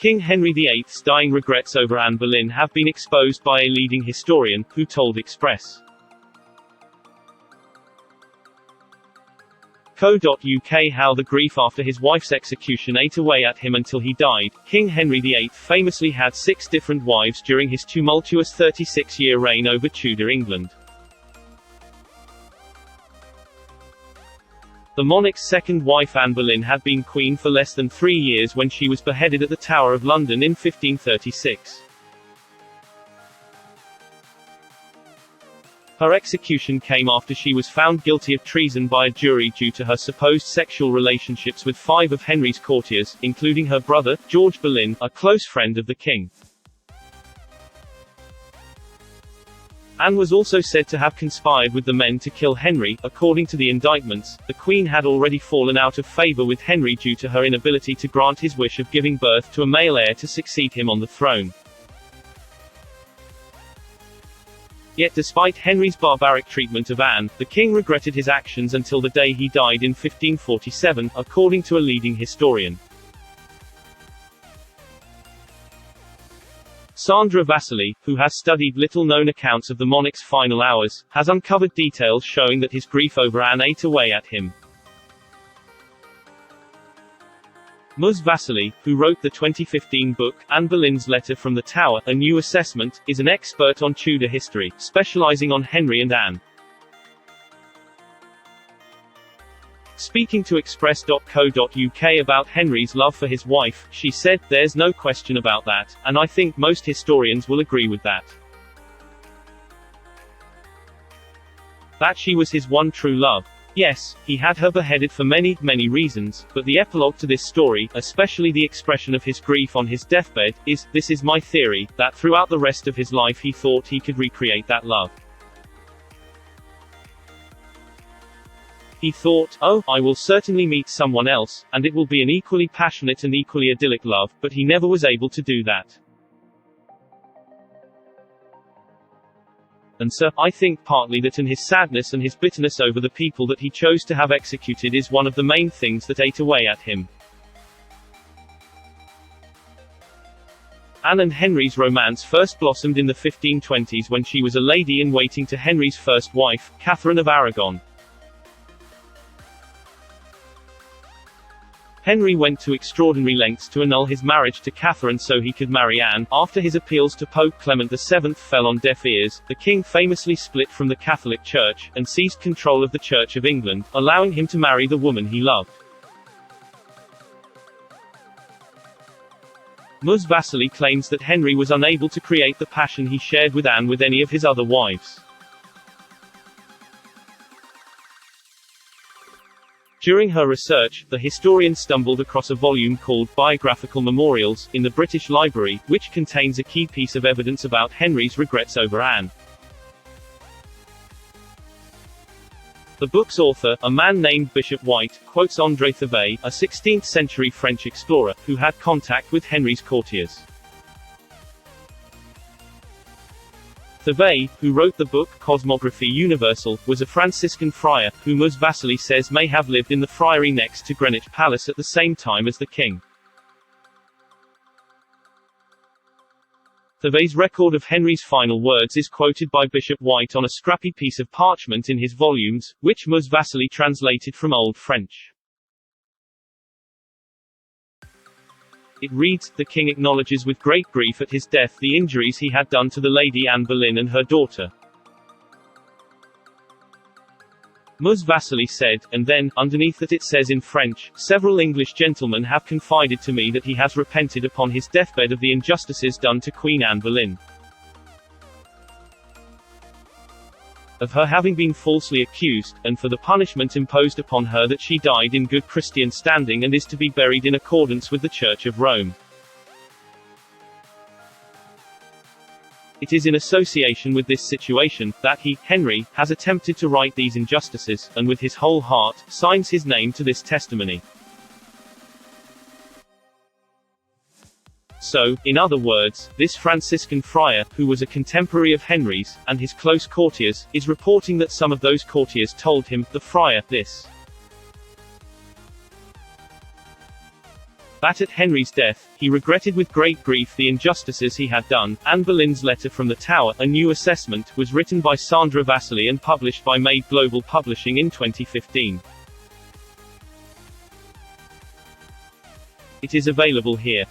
King Henry VIII's dying regrets over Anne Boleyn have been exposed by a leading historian, who told Express. Co.uk how the grief after his wife's execution ate away at him until he died. King Henry VIII famously had 6 different wives during his tumultuous 36-year reign over Tudor England. The monarch's second wife Anne Boleyn had been queen for less than 3 years when she was beheaded at the Tower of London in 1536. Her execution came after she was found guilty of treason by a jury due to her supposed sexual relationships with 5 of Henry's courtiers, including her brother, George Boleyn, a close friend of the king. Anne was also said to have conspired with the men to kill Henry. According to the indictments, the Queen had already fallen out of favour with Henry due to her inability to grant his wish of giving birth to a male heir to succeed him on the throne. Yet despite Henry's barbaric treatment of Anne, the king regretted his actions until the day he died in 1547, according to a leading historian. Sandra Vasili, who has studied little-known accounts of the monarch's final hours, has uncovered details showing that his grief over Anne ate away at him. Ms. Vasili, who wrote the 2015 book, Anne Boleyn's Letter from the Tower, A New Assessment, is an expert on Tudor history, specializing on Henry and Anne. Speaking to Express.co.uk about Henry's love for his wife, she said, "There's no question about that, and I think most historians will agree with that. That she was his one true love. Yes, he had her beheaded for many, many reasons, but the epilogue to this story, especially the expression of his grief on his deathbed, is, this is my theory, that throughout the rest of his life he thought he could recreate that love. He thought, oh, I will certainly meet someone else, and it will be an equally passionate and equally idyllic love, but he never was able to do that. And so, I think partly that in his sadness and his bitterness over the people that he chose to have executed is one of the main things that ate away at him." Anne and Henry's romance first blossomed in the 1520s when she was a lady-in-waiting to Henry's first wife, Catherine of Aragon. Henry went to extraordinary lengths to annul his marriage to Catherine so he could marry Anne. After his appeals to Pope Clement VII fell on deaf ears, the king famously split from the Catholic Church, and seized control of the Church of England, allowing him to marry the woman he loved. Ms. Vasili claims that Henry was unable to create the passion he shared with Anne with any of his other wives. During her research, the historian stumbled across a volume called Biographical Memorials in the British Library, which contains a key piece of evidence about Henry's regrets over Anne. The book's author, a man named Bishop White, quotes André Thevet, a 16th-century French explorer, who had contact with Henry's courtiers. Thevet, who wrote the book Cosmographie Universelle, was a Franciscan friar, who Ms. Vasili says may have lived in the friary next to Greenwich Palace at the same time as the king. Thevet's record of Henry's final words is quoted by Bishop White on a scrappy piece of parchment in his volumes, which Ms. Vasili translated from Old French. It reads, "The king acknowledges with great grief at his death the injuries he had done to the Lady Anne Boleyn and her daughter." Ms. Vasili said, and then, underneath that it says in French, "Several English gentlemen have confided to me that he has repented upon his deathbed of the injustices done to Queen Anne Boleyn. Of her having been falsely accused, and for the punishment imposed upon her that she died in good Christian standing and is to be buried in accordance with the Church of Rome. It is in association with this situation, that he, Henry, has attempted to right these injustices, and with his whole heart, signs his name to this testimony." So, in other words, this Franciscan friar, who was a contemporary of Henry's, and his close courtiers, is reporting that some of those courtiers told him, the friar, this. That at Henry's death, he regretted with great grief the injustices he had done. Anne Boleyn's letter from the Tower, a new assessment, was written by Sandra Vasili and published by Made Global Publishing in 2015. It is available here.